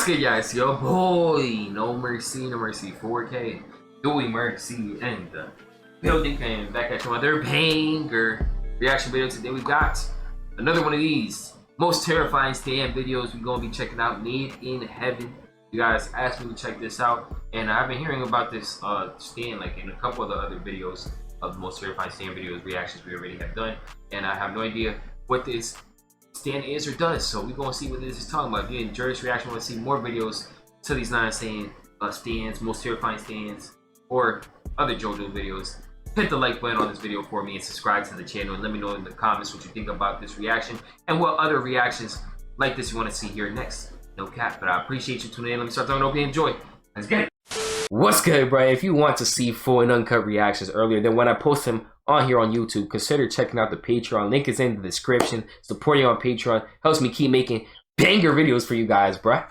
What's good, guys? Yo, boy, no mercy 4K, doing mercy in the building, and back at your other banger reaction video. Today we got another one of these most terrifying stand videos. We're gonna be checking out Made in Heaven. You guys asked me to check this out, and I've been hearing about this stand like in a couple of the other videos of the most terrifying stand videos reactions we already have done, and I have no idea what this stand is or does, so we're gonna see what this is talking about. If you enjoy this reaction, want to see more videos to these non-stand stands, most terrifying stands, or other JOJO videos, hit the like button on this video for me and subscribe to the channel, and let me know in the comments what you think about this reaction and what other reactions like this you want to see here next. No cap, but I appreciate you tuning in. Let me start talking. Hope you enjoy. Let's get it. What's good, bro? If you want to see full and uncut reactions earlier than when I post them on here on YouTube, consider checking out the Patreon. Link is in the description. Supporting on Patreon helps me keep making banger videos for you guys, bruh.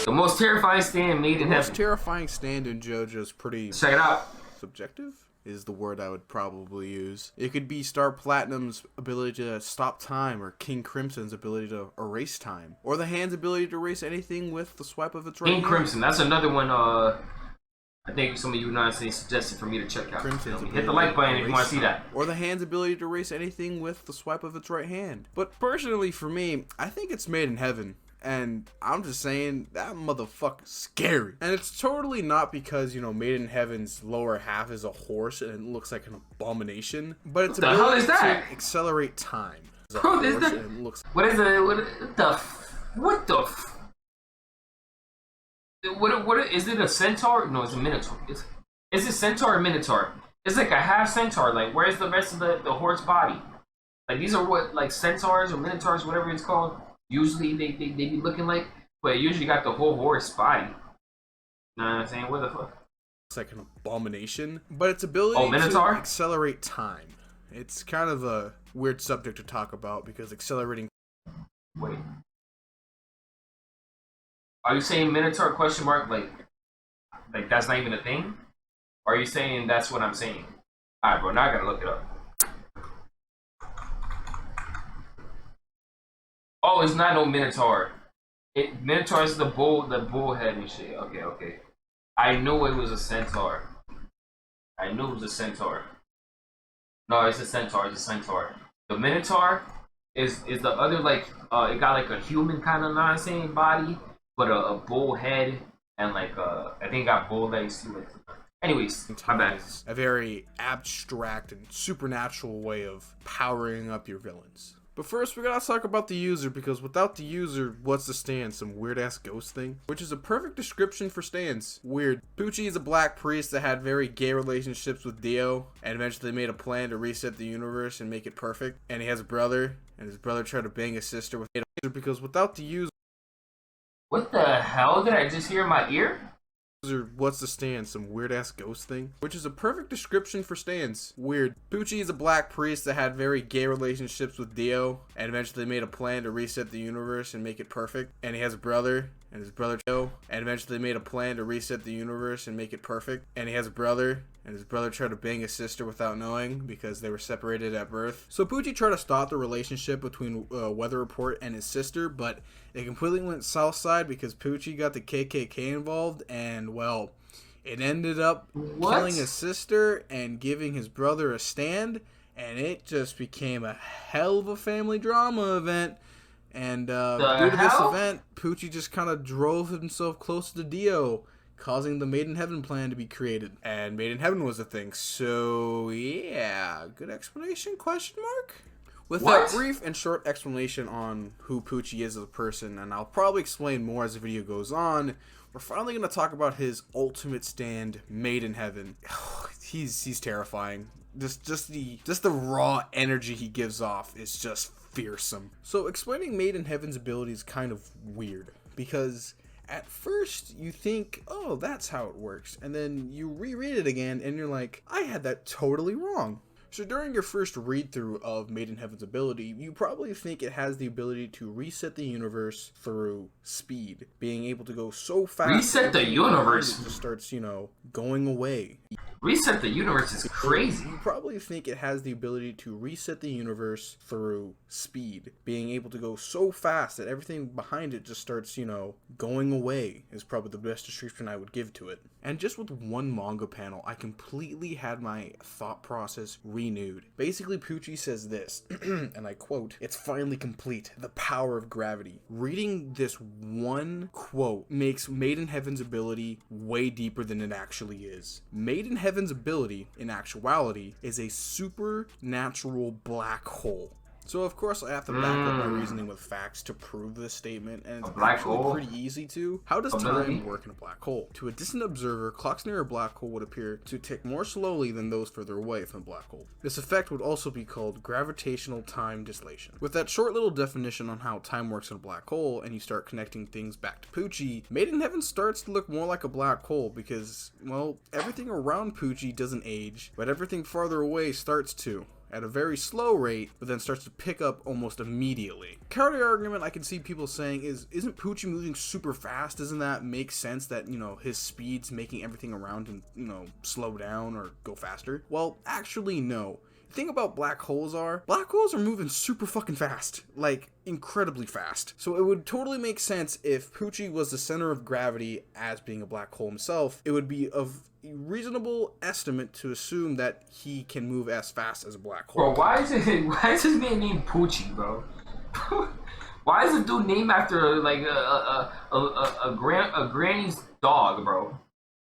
The most terrifying stand made in heaven. The most terrifying stand in JoJo is pretty... Check it out. Subjective is the word I would probably use. It could be Star Platinum's ability to stop time, or King Crimson's ability to erase time, or the hand's ability to erase anything with the swipe of its right hand. King Crimson, that's another one I think some of you non-stand suggested for me to check out. Hit the like button if you want to see that. Or the hand's ability to erase anything with the swipe of its right hand. But personally for me, I think it's Made in Heaven. And I'm just saying, that motherfucker's scary. And it's totally not because, you know, Made in Heaven's lower half is a horse and it looks like an abomination. But it's ability to accelerate time. Bro, what is it, a centaur? No, it's a minotaur. Is it centaur or minotaur? It's like a half centaur. Like, where's the rest of the horse body? Like, these are what, like, centaurs or minotaurs, whatever it's called. Usually they be looking like, but it usually got the whole horse body. You know what I'm saying? What the fuck? It's like an abomination, but its ability to accelerate time. It's kind of a weird subject to talk about because accelerating... Wait. Are you saying Minotaur question mark like that's not even a thing? Or are you saying that's what I'm saying? Alright, bro, now I gotta look it up. Oh, it's not no Minotaur. Minotaur is the bullhead and shit. Okay. I knew it was a centaur. No, it's a centaur. It's a centaur. The Minotaur is the other, like, it got like a human kind of nonsense body, but a bull head, and like I think it got bull legs too. Anyways, my bad. A very abstract and supernatural way of powering up your villains. But first, we gotta talk about the user, because without the user, what's the stand? Some weird-ass ghost thing? Which is a perfect description for stands. Weird. Poochie is a black priest that had very gay relationships with Dio, and eventually made a plan to reset the universe and make it perfect. And he has a brother, and his brother tried to bang his sister with it, because without the user... What the hell did I just hear in my ear? What's the stand? Some weird-ass ghost thing? Which is a perfect description for stands. Weird. Poochie is a black priest that had very gay relationships with Dio, and eventually made a plan to reset the universe and make it perfect. And he has a brother, and his brother and eventually made a plan to reset the universe and make it perfect. And he has a brother, and his brother tried to bang his sister without knowing because they were separated at birth. So Poochie tried to stop the relationship between Weather Report and his sister, but it completely went south side because Poochie got the KKK involved, and well, it ended up killing his sister and giving his brother a stand, and it just became a hell of a family drama event. And due to this event, Poochie just kind of drove himself closer to Dio, causing the Made in Heaven plan to be created. And Made in Heaven was a thing. So yeah, good explanation, question mark? With that brief and short explanation on who Poochie is as a person, and I'll probably explain more as the video goes on, we're finally going to talk about his ultimate stand, Made in Heaven. He's terrifying. Just the raw energy he gives off is just fearsome. So explaining Made in Heaven's ability is kind of weird, because at first you think, oh, that's how it works, and then you reread it again and you're like, I had that totally wrong. So during your first read-through of Made in Heaven's ability, you probably think it has the ability to reset the universe through speed, being able to go so fast. Reset the universe? It just starts, you know, going away. Reset the universe is crazy. You probably think it has the ability to reset the universe through speed. Being able to go so fast that everything behind it just starts, going away is probably the best description I would give to it. And just with one manga panel, I completely had my thought process renewed. Basically, Poochie says this, and I quote, "It's finally complete, the power of gravity." Reading this one quote makes Made in Heaven's ability way deeper than it actually is. Made in Heaven's ability, in actuality, is a supernatural black hole. So of course I have to back up my reasoning with facts to prove this statement, and it's actually pretty easy to. How does time work in a black hole? To a distant observer, clocks near a black hole would appear to tick more slowly than those further away from a black hole. This effect would also be called gravitational time dilation. With that short little definition on how time works in a black hole, and you start connecting things back to Poochie, Made in Heaven starts to look more like a black hole because, well, everything around Poochie doesn't age, but everything farther away starts to. At a very slow rate, but then starts to pick up almost immediately. Counter argument I can see people saying is, isn't Poochie moving super fast? Doesn't that make sense that, his speed's making everything around him, slow down or go faster? Well, actually, no. The thing about black holes are moving super fucking fast. Like, incredibly fast. So it would totally make sense if Poochie was the center of gravity as being a black hole himself. It would be of reasonable estimate to assume that he can move as fast as a black hole. Bro, why is his man named Poochie, bro? Why is the dude named after like a granny's dog, bro?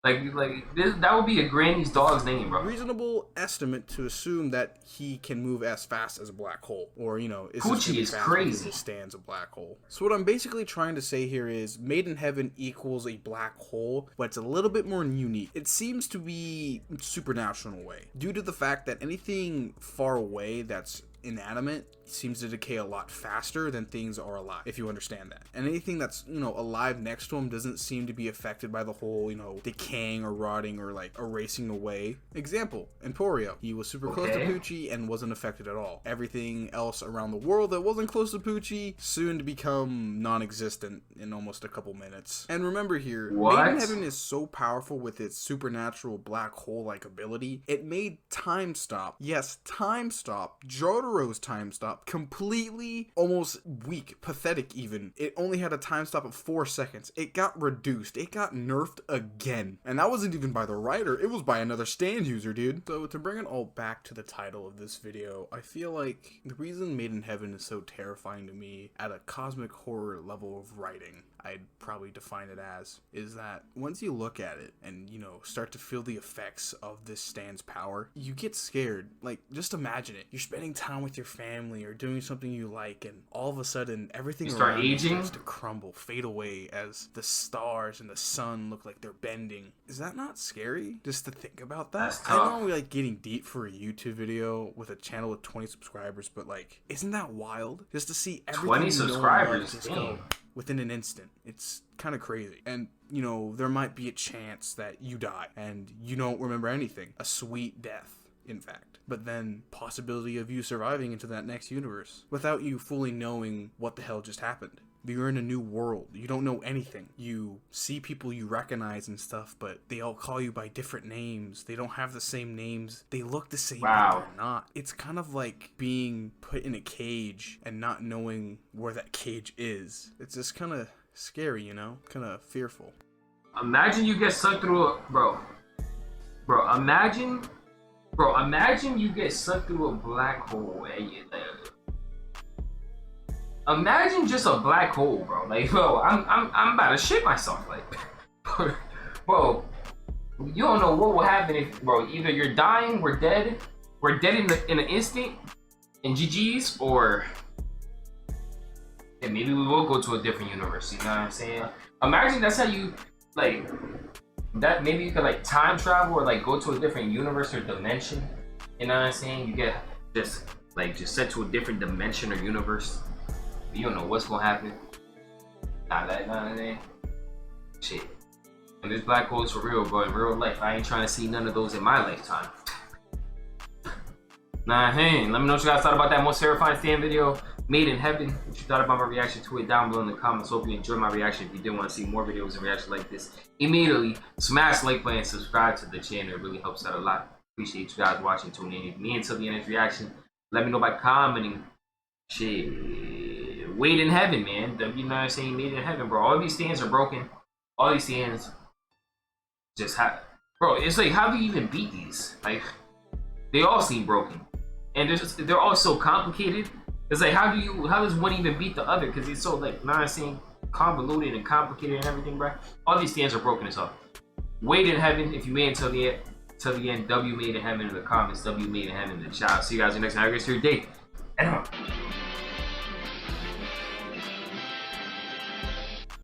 That would be a granny's dog's name, bro. Reasonable estimate to assume that he can move as fast as a black hole, or Poochie is crazy. It stands a black hole. So what I'm basically trying to say here is Made in Heaven equals a black hole, but it's a little bit more unique. It seems to be supernatural in a way, due to the fact that anything far away that's inanimate seems to decay a lot faster than things are alive, if you understand that. And anything that's, alive next to him doesn't seem to be affected by the whole, decaying or rotting or like erasing away. Example, Emporio. He was super close to Poochie and wasn't affected at all. Everything else around the world that wasn't close to Poochie soon to become non-existent in almost a couple minutes. And remember here, Made in Heaven is so powerful with its supernatural black hole-like ability, it made time stop. Yes, time stop. Jotaro's time stop completely almost weak, pathetic even. It only had a time stop of 4 seconds. It got reduced. It got nerfed again. And that wasn't even by the writer. It was by another stand user, dude. So to bring it all back to the title of this video, I feel like the reason Made in Heaven is so terrifying to me at a cosmic horror level of writing, I'd probably define it as, is that once you look at it and, start to feel the effects of this stand's power, you get scared. Like, just imagine it. You're spending time with your family or doing something you like, and all of a sudden, everything around you starts to crumble, fade away as the stars and the sun look like they're bending. Is that not scary? Just to think about that? I know I'm getting deep for a YouTube video with a channel with 20 subscribers, but isn't that wild? Just to see everything 20 subscribers, just go within an instant. It's kind of crazy. And, there might be a chance that you die and you don't remember anything. A sweet death, in fact. But then possibility of you surviving into that next universe without you fully knowing what the hell just happened. You're in a new world. You don't know anything. You see people you recognize and stuff, but they all call you by different names. They don't have the same names. They look the same, but they're not. It's kind of like being put in a cage and not knowing where that cage is. It's just kind of scary, kind of fearful. Imagine you get sucked through a imagine you get sucked through a black hole and imagine just a black hole, bro. I'm about to shit myself. Bro, you don't know what will happen if, either you're dying, we're dead in an instant, in GG's, or maybe we will go to a different universe. You know what I'm saying? Imagine that's how you that. Maybe you could time travel or go to a different universe or dimension. You know what I'm saying? You get just sent to a different dimension or universe. You don't know what's gonna happen. Shit. And this black hole is for real, bro. In real life, I ain't trying to see none of those in my lifetime. Let me know what you guys thought about that most terrifying stand video. Made in Heaven. What you thought about my reaction to it down below in the comments. Hope you enjoyed my reaction. If you did want to see more videos and reactions like this, immediately smash the like button and subscribe to the channel. It really helps out a lot. Appreciate you guys watching, tuning in. If me until the end of this reaction, let me know by commenting. Shit. Wait in Heaven, man. You know what I'm saying? Made in Heaven, bro. All these stands are broken. All these stands just have... Bro, it's like, how do you even beat these? Like, they all seem broken. And they're all so complicated. It's like, how does one even beat the other? Because it's so, like, not saying convoluted and complicated and everything, bro. All these stands are broken as hell. Wait in Heaven. If you made it till the end, W made in Heaven in the comments. W made in Heaven in the chat. See you guys in the next time. Have a great day. And